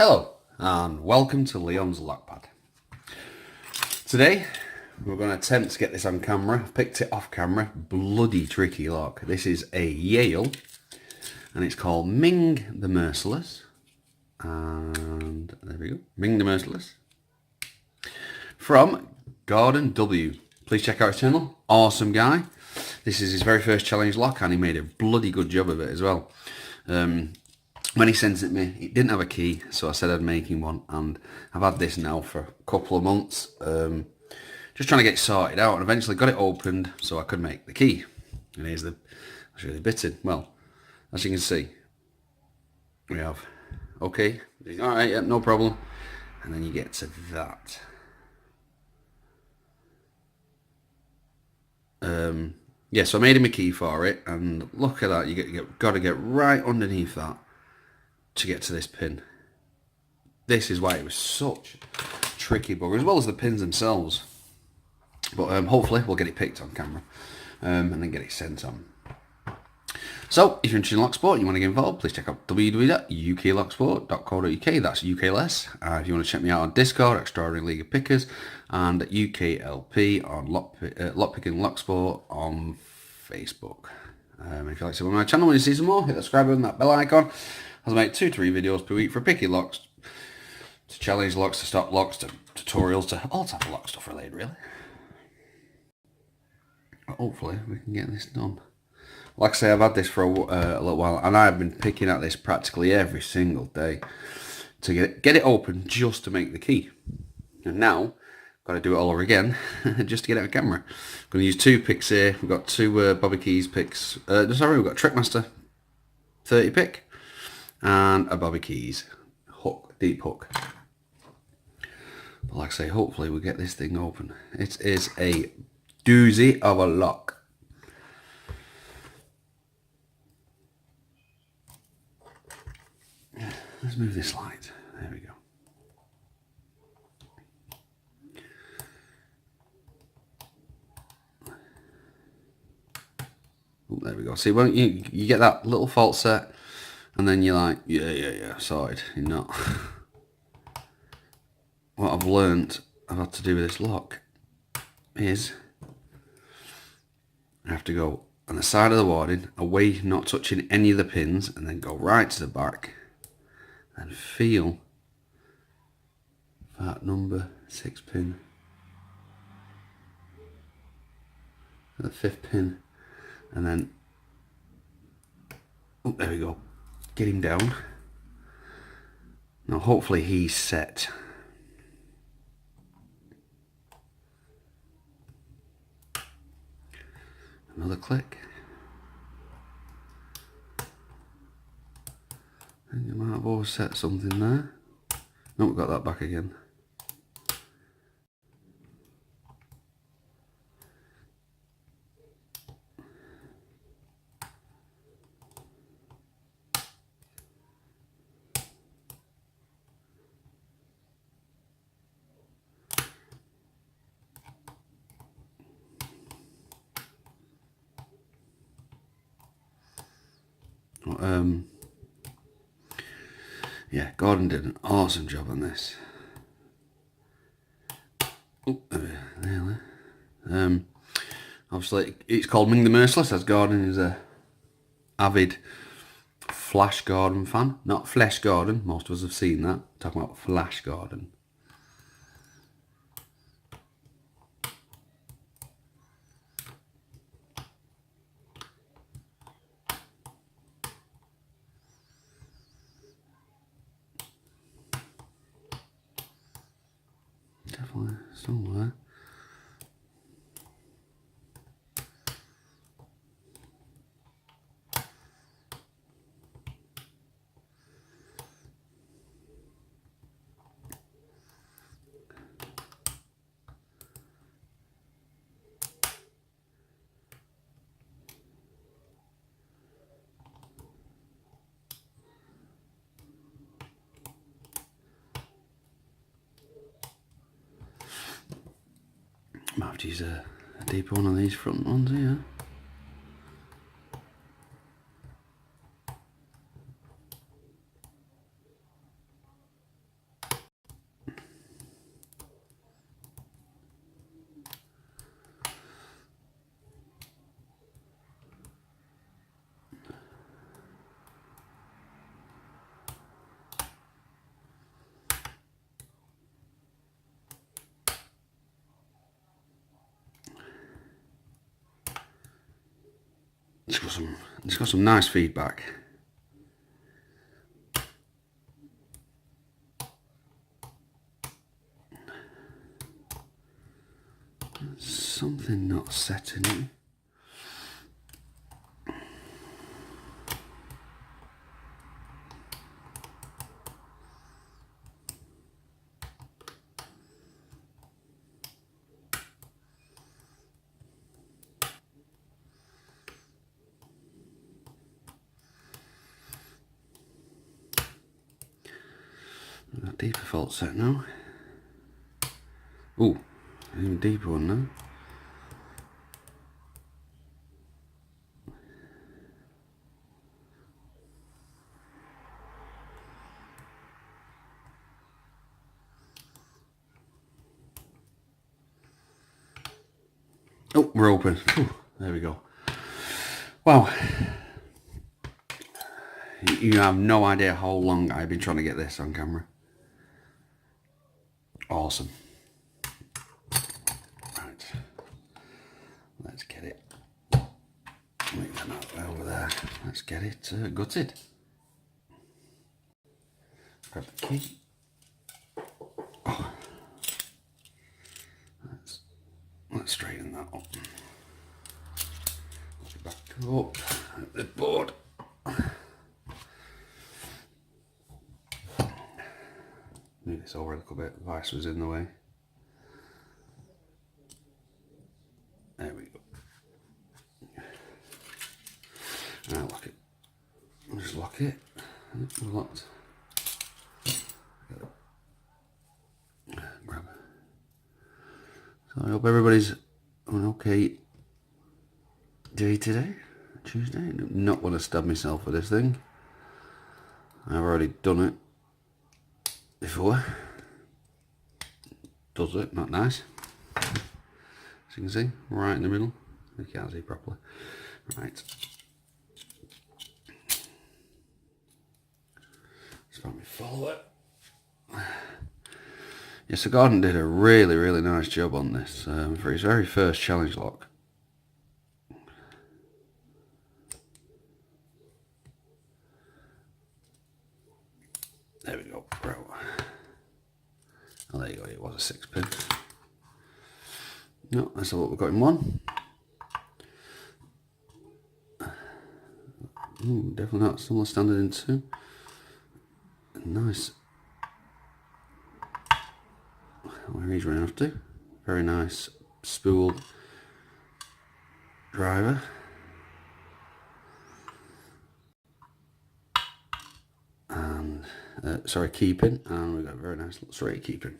Hello and welcome to Leon's Lockpad. Today we're going to attempt to get this on camera. I've picked it off camera. Bloody tricky lock. This is a Yale and it's called Ming the Merciless. And there we go. Ming the Merciless. From Gordon W. Please check out his channel. Awesome guy. This is his very first challenge lock and he made a bloody good job of it as well. When he sent it me, it didn't have a key, so I said I'd make him one, and I've had this now for a couple of months, just trying to get it sorted out, and eventually got it opened so I could make the key. And here's the, that's really bitted. Well, as you can see, we have, okay, alright, yeah, no problem, and then you get to that. Yeah, so I made him a key for it, and look at that, you got to get right underneath that to get to this pin. This is why it was such a tricky bugger, as well as the pins themselves. But hopefully we'll get it picked on camera and then get it sent on. So if you're interested in Locksport and you want to get involved, please check out www.uklocksport.co.uk. That's UKLS. If you want to check me out on Discord, Extraordinary League of Pickers, and UKLP on Lockpicking Locksport on Facebook. If you like to see my channel, when you see some more, hit the subscribe button, that bell icon. I make 2 to 3 videos per week for picky locks, to challenge locks, to stop locks, to tutorials, to all type of lock stuff related, really. But hopefully we can get this done. Like I say, I've had this for a little while, and I've been picking at this practically every single day to get it open just to make the key. And now, got to do it all over again just to get it on camera. I'm going to use 2 picks here. We've got 2 Bobby Keys picks. Sorry, we've got Trickmaster 30 pick. And a Bobby Keys hook, deep hook. But like I say, hopefully we'll get this thing open. It is a doozy of a lock. Let's move this light. There we go. Oh, there we go. See, when you get that little fault set, and then you're like, yeah, sorted. You're not. What I've learnt I've had to do with this lock is I have to go on the side of the warding, away, not touching any of the pins, and then go right to the back and feel that number 6 pin, the 5th pin, and then, oh, there we go. Get him down. Now hopefully he's set. Another click. And you might have overset something there. No, we've got that back again. Yeah, Gordon did an awesome job on this. Oh, obviously, it's called Ming the Merciless, as Gordon is a avid Flash Gordon fan. Not Flesh Gordon, most of us have seen that. I'm talking about Flash Gordon. Definitely somewhere. Might have to use a deeper one of these front ones here. some nice feedback. Something not setting it. A deeper fault set now. Ooh, an even deeper one now. Oh, we're open. Whew, there we go. Wow. You have no idea how long I've been trying to get this on camera. Awesome. Right. Let's get it. Make that out over there. Let's get it gutted. Grab the key. Oh. Let's straighten that up. Back up at the board. Move this over a little bit. The vice was in the way. There we go. Now lock it. Just lock it. We're locked. Grab. So I hope everybody's on an okay day today. Tuesday. I do not want to stab myself with this thing. I've already done it before. Does it? Not nice. As you can see, right in the middle. You can't see properly. Right. Just let me follow it. Yeah, so Gordon did a really, really nice job on this for his very first challenge lock. There we go, bro. Oh, there you go, it was a 6 pin. No, that's what we've got in one. Ooh, definitely not similar standard in 2. Nice. Where he's running off to. Very nice spool driver. And sorry, keeping, and we've got a very nice little straight keeping.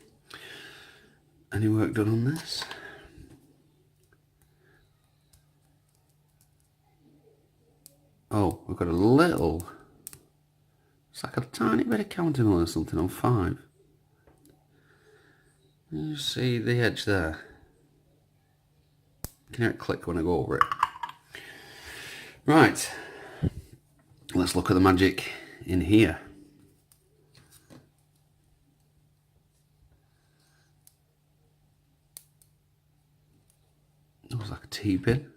Any work done on this? Oh, we've got a little, it's like a tiny bit of countermill or something on 5. You see the edge there? You can hear it click when I go over it. Right, let's look at the magic in here. It looks like a T-pin.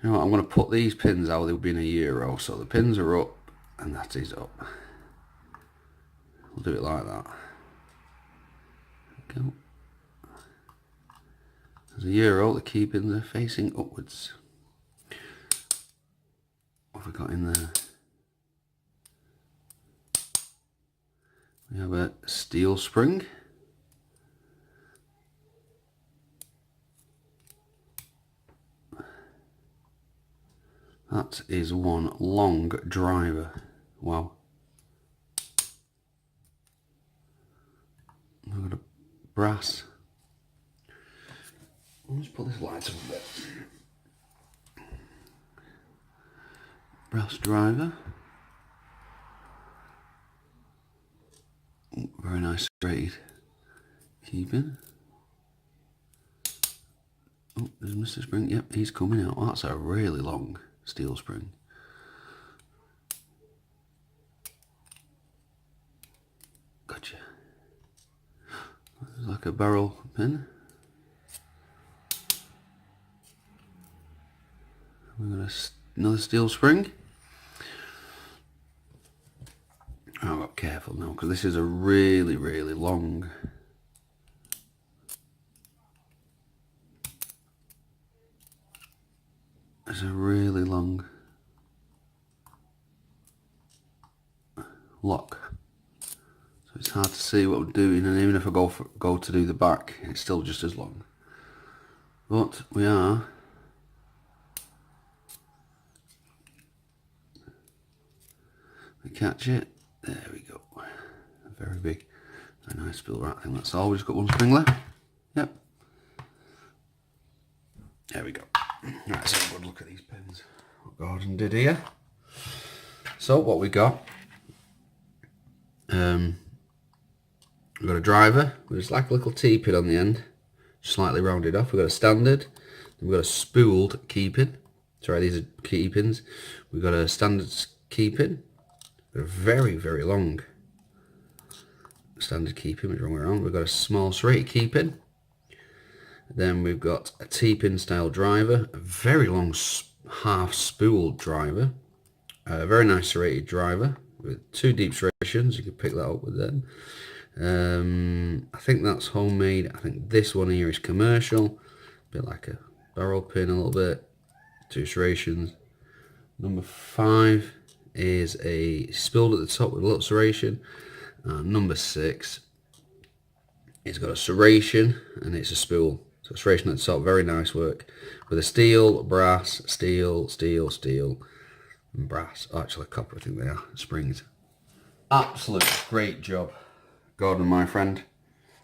You know what, I'm going to put these pins out, they'll be in a euro, so the pins are up and that is up. We'll do it like that. Go. There's a euro, the key pins are facing upwards. What have we got in there? We have a steel spring. That is one long driver. Wow. I've got a brass. Let's put this light up a bit. Brass driver. Ooh, very nice straight keeping. Oh, there's Mr. Spring. Yep, he's coming out. That's a really long steel spring. Gotcha. like a barrel pin. We've got another steel spring. Oh, I've got careful now because this is a really, really long. It's a really long lock, so it's hard to see what we're doing, and even if I go to do the back, it's still just as long. But we catch it. There we go. Very big, very nice spool. Right, I think that's all. We've just got one spring left. Yep. There we go. Right, let's have a good look at these pins. What Gordon did here. So what we got? We've got a driver with like a little T-pin on the end, slightly rounded off. We've got a standard. Then we've got a spooled key pin. Sorry, these are key pins. We've got a standard key pin. We've got a very, very long standard key pin, which is wrong way around. We've got a small serrated key pin. Then we've got a T-pin style driver, a very long half spooled driver, a very nice serrated driver with 2 deep serrations. You can pick that up with them. I think that's homemade. I think this one here is commercial, a bit like a barrel pin a little bit, 2 serrations. Number 5 is a spooled at the top with a little serration. Number 6, it's got a serration and it's a spool. So serration at the top, very nice work. With a steel, brass, steel, steel, steel, and brass. Oh, actually copper, I think they are, springs. Absolute great job, Gordon, my friend.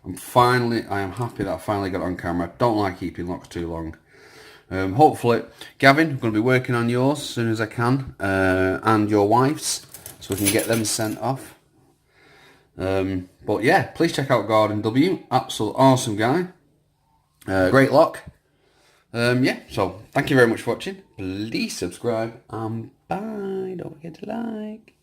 I am happy that I finally got it on camera. I don't like keeping locks too long. Hopefully, Gavin, I'm going to be working on yours as soon as I can, and your wife's, so we can get them sent off. But yeah, please check out Gordon W. Absolute awesome guy. Great lock. Yeah, so thank you very much for watching. Please subscribe and bye. Don't forget to like.